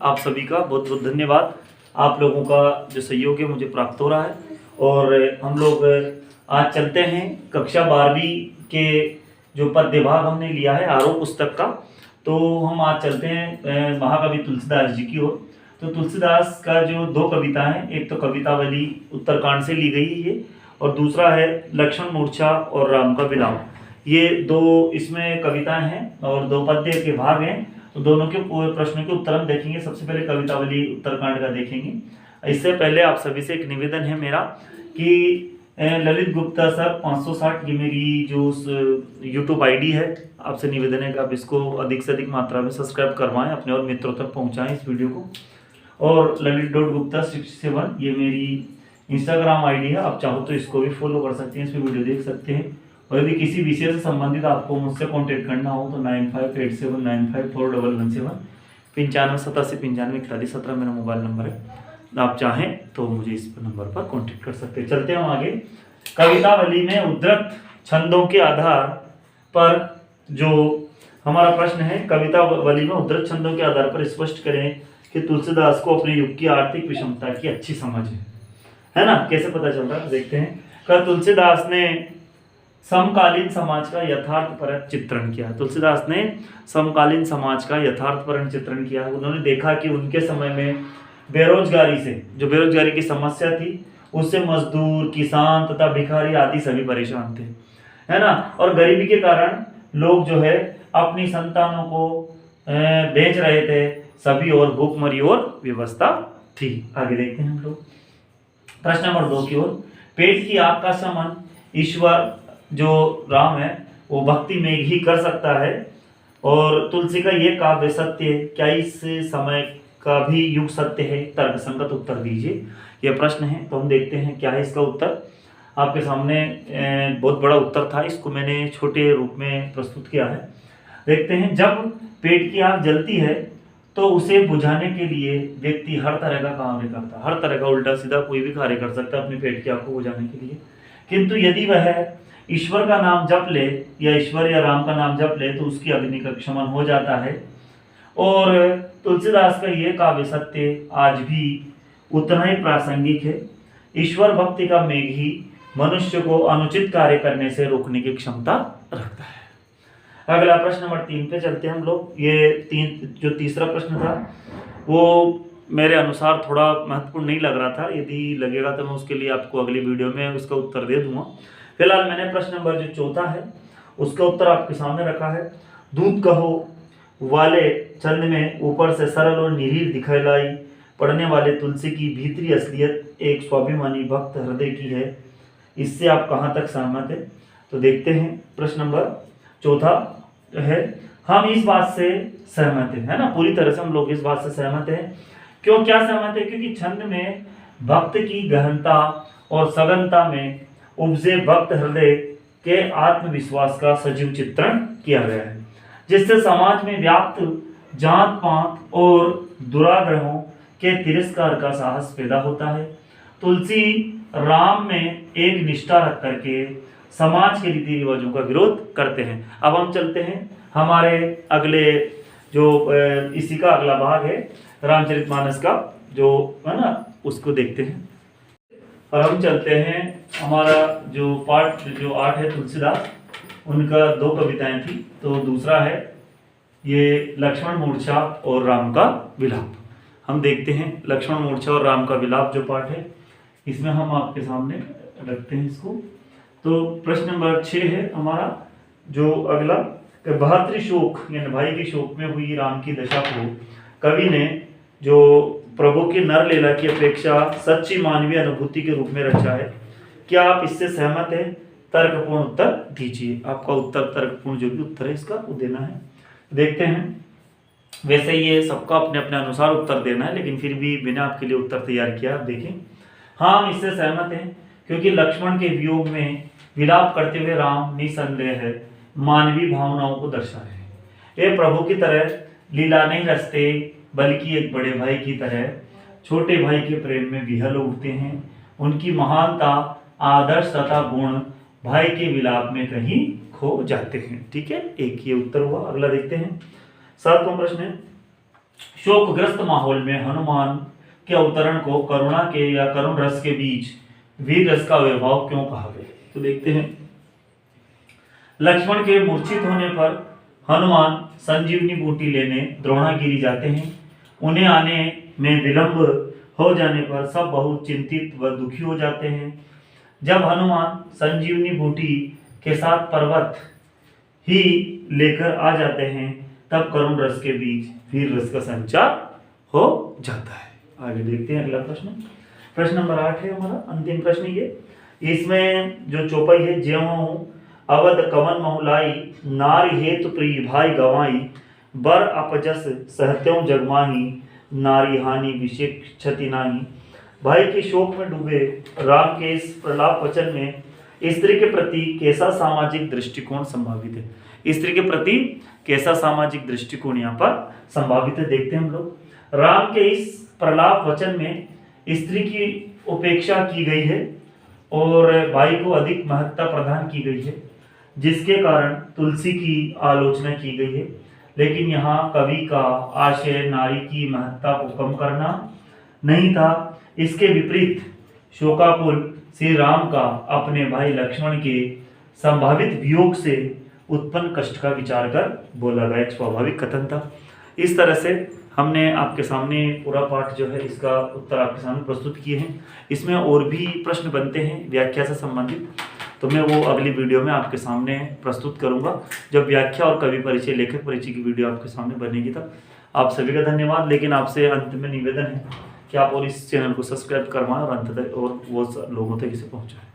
आप सभी का बहुत बहुत धन्यवाद। आप लोगों का जो सहयोग है मुझे प्राप्त हो रहा है और हम लोग आज चलते हैं कक्षा 12वीं के जो पद्य भाग हमने लिया है आरोह पुस्तक का। तो हम आज चलते हैं महाकवि तुलसीदास जी की ओर। तो तुलसीदास का जो दो कविता हैं, एक तो कवितावली उत्तरकांड से ली गई है ये, और दूसरा है लक्ष्मण मूर्छा और राम का विलाप। ये दो इसमें कविताएं हैं और दो पद्य के भाग हैं। तो दोनों के प्रश्नों के उत्तर हम देखेंगे। सबसे पहले कवितावली उत्तरकांड का देखेंगे। इससे पहले आप सभी से एक निवेदन है मेरा कि ललित गुप्ता सर 560 की मेरी जो यूट्यूब आईडी है, आपसे निवेदन है कि आप इसको अधिक से अधिक मात्रा में सब्सक्राइब करवाएं, अपने और मित्रों तक पहुंचाएं इस वीडियो को। और ललित.गुप्ता67 ये मेरी इंस्टाग्राम आईडी है, आप चाहो तो इसको भी फॉलो कर सकते हैं, इसमें वीडियो देख सकते हैं। और यदि किसी विषय से संबंधित आपको मुझसे कांटेक्ट करना हो तो 9587954117 9587954117 मेरा मोबाइल नंबर है। आप चाहें तो मुझे इस नंबर पर कांटेक्ट कर सकते हैं। चलते हैं हम आगे। कवितावली में उद्धृत छंदों के आधार पर जो हमारा प्रश्न है, कवितावली में उद्धृत छंदों के आधार पर स्पष्ट करें कि तुलसीदास को अपने युग की आर्थिक विषमता की अच्छी समझ है ना। कैसे पता चल रहा है देखते हैं। क्या तुलसीदास ने समकालीन समाज का यथार्थपरक चित्रण किया। तुलसीदास ने समकालीन समाज का यथार्थपरक चित्रण किया। उन्होंने देखा कि उनके समय में बेरोजगारी से, जो बेरोजगारी की समस्या थी, उससे मजदूर, किसान तथा भिखारी आदि सभी परेशान थे, है ना। और गरीबी के कारण लोग जो है अपनी संतानों को बेच रहे थे, सभी और भूखमरी और व्यवस्था थी। आगे देखते हैं हम लोग प्रश्न नंबर 2 की ओर। पेट की आग का शमन ईश्वर जो राम है वो भक्ति में ही कर सकता है, और तुलसी का ये काव्य सत्य है, क्या इस समय का भी युग सत्य है? तर्क संगत उत्तर दीजिए। यह प्रश्न है, तो हम देखते हैं क्या है इसका उत्तर। आपके सामने बहुत बड़ा उत्तर था, इसको मैंने छोटे रूप में प्रस्तुत किया है। देखते हैं। जब पेट की आग जलती है तो उसे बुझाने के लिए व्यक्ति हर तरह का कार्य करता है, हर तरह का उल्टा सीधा कोई भी कार्य कर सकता है अपनी पेट की आग को बुझाने के लिए। किंतु यदि वह ईश्वर का नाम जप ले या ईश्वर या राम का नाम जप ले तो उसकी अग्नि का शमन हो जाता है। और तुलसीदास का ये काव्य सत्य आज भी उतना ही प्रासंगिक है। ईश्वर भक्ति का मेघ ही मनुष्य को अनुचित कार्य करने से रोकने की क्षमता रखता है। अगला प्रश्न नंबर 3 पे चलते हैं हम लोग। ये जो तीसरा प्रश्न था वो मेरे अनुसार थोड़ा महत्वपूर्ण नहीं लग रहा था, यदि लगेगा तो मैं उसके लिए आपको अगली वीडियो में उसका उत्तर दे दूंगा। फिलहाल मैंने प्रश्न नंबर जो चौथा है उसका उत्तर आपके सामने रखा है। दूध कहो वाले छंद में ऊपर से सरल और निरीह दिखलाई पढ़ने वाले तुलसी की भीतरी असलियत एक स्वाभिमानी भक्त हृदय की है, इससे आप कहाँ तक सहमत है? तो देखते हैं। प्रश्न नंबर चौथा है, हम इस बात से सहमत है ना, पूरी तरह से हम लोग इस बात से सहमत हैं। क्यों, क्या सहमत है? क्योंकि छंद में भक्त की गहनता और सघनता में उपजे भक्त हृदय के आत्मविश्वास का सजीव चित्रण किया गया है, जिससे समाज में व्याप्त जात पात और दुराग्रहों के तिरस्कार का साहस पैदा होता है। तुलसी राम में एक निष्ठा रख करके समाज के रीति रिवाजों का विरोध करते हैं। अब हम चलते हैं हमारे अगले जो इसी का अगला भाग है रामचरितमानस का जो है ना, उसको देखते हैं। और हम चलते हैं हमारा जो पाठ जो 8 है तुलसीदास, उनका 2 कविताएं थी। तो दूसरा है ये लक्ष्मण मूर्छा और राम का विलाप। हम देखते हैं लक्ष्मण मूर्छा और राम का विलाप जो पाठ है, इसमें हम आपके सामने रखते हैं इसको। तो प्रश्न नंबर 6 है हमारा जो अगला। बहात्री शोक यानी भाई के शोक में हुई राम की दशा को कवि ने जो प्रभु की नर लीला की अपेक्षा सच्ची मानवीय अनुभूति के रूप में रचा है। क्या आप इससे सहमत हैं? तर्कपूर्ण उत्तर दीजिए। आपका उत्तर तर्कपूर्ण जो भी उत्तर है इसका वो देना है। देखते हैं। वैसे ये सबका अपने अपने अनुसार उत्तर देना है, लेकिन फिर भी मैंने आपके लिए उत्तर तैयार किया। आप देखें। हाँ, हम इससे सहमत हैं क्योंकि लक्ष्मण के वियोग में विलाप करते हुए राम निसंदेह है मानवीय भावनाओं को दर्शा रहे हैं। ये प्रभु की तरह लीला नहीं रचते, बल्कि एक बड़े भाई की तरह छोटे भाई के प्रेम में विहल उठते हैं। उनकी महानता, आदर्श तथा गुण भाई के विलाप में कहीं खो जाते हैं। ठीक है, एक ये उत्तर हुआ। अगला देखते हैं। 7वां प्रश्न है, शोकग्रस्त माहौल में हनुमान के अवतरण को करुणा के या करुण रस के बीच वीर रस का वैभव क्यों कहा गया? तो देखते हैं, लक्ष्मण के मूर्छित होने पर हनुमान संजीवनी बूटी लेने द्रोणागिरी जाते हैं। उन्हें आने में विलंब हो जाने पर सब बहुत चिंतित व दुखी हो जाते हैं। जब हनुमान संजीवनी बूटी के साथ पर्वत ही लेकर आ जाते हैं तब करुण रस के बीच वीर रस का संचार हो जाता है। आगे देखते हैं अगला प्रश्न। प्रश्न नंबर 8 है हमारा अंतिम प्रश्न ये। इसमें जो चौपाई है, ज्यों अवध कवन महुलाई नारी हेतु प्रिय भाई गवाई बर अपजस सहत्यों जगमाही नारी हानि विषेक क्षति नाही। भाई के शोक में डूबे राम के इस प्रलाप वचन में स्त्री के प्रति कैसा सामाजिक दृष्टिकोण संभावित है? स्त्री के प्रति कैसा सामाजिक दृष्टिकोण यहाँ पर संभावित है, देखते हैं हम लोग। राम के इस प्रलाप वचन में स्त्री की उपेक्षा की गई है और भाई को अधिक महत्ता प्रदान की गई है, जिसके कारण तुलसी की आलोचना की गई है। लेकिन यहाँ कवि का आशय नारी की महत्ता को कम करना नहीं था। इसके विपरीत शोकाकुल श्री राम का अपने भाई लक्ष्मण के संभावित वियोग से उत्पन्न कष्ट का विचार कर बोला गया एक स्वाभाविक कथन था। इस तरह से हमने आपके सामने पूरा पाठ जो है इसका उत्तर आपके सामने प्रस्तुत किए हैं। इसमें और भी प्रश्न बनते हैं व्याख्या से संबंधित, तो मैं वो अगली वीडियो में आपके सामने प्रस्तुत करूंगा। जब व्याख्या और कवि परिचय लेखक परिचय की वीडियो आपके सामने बनेगी तब। आप सभी का धन्यवाद। लेकिन आपसे अंत में निवेदन है कि आप और इस चैनल को सब्सक्राइब करवाएं और अंत तक और वो लोगों तक इसे पहुँचाएं।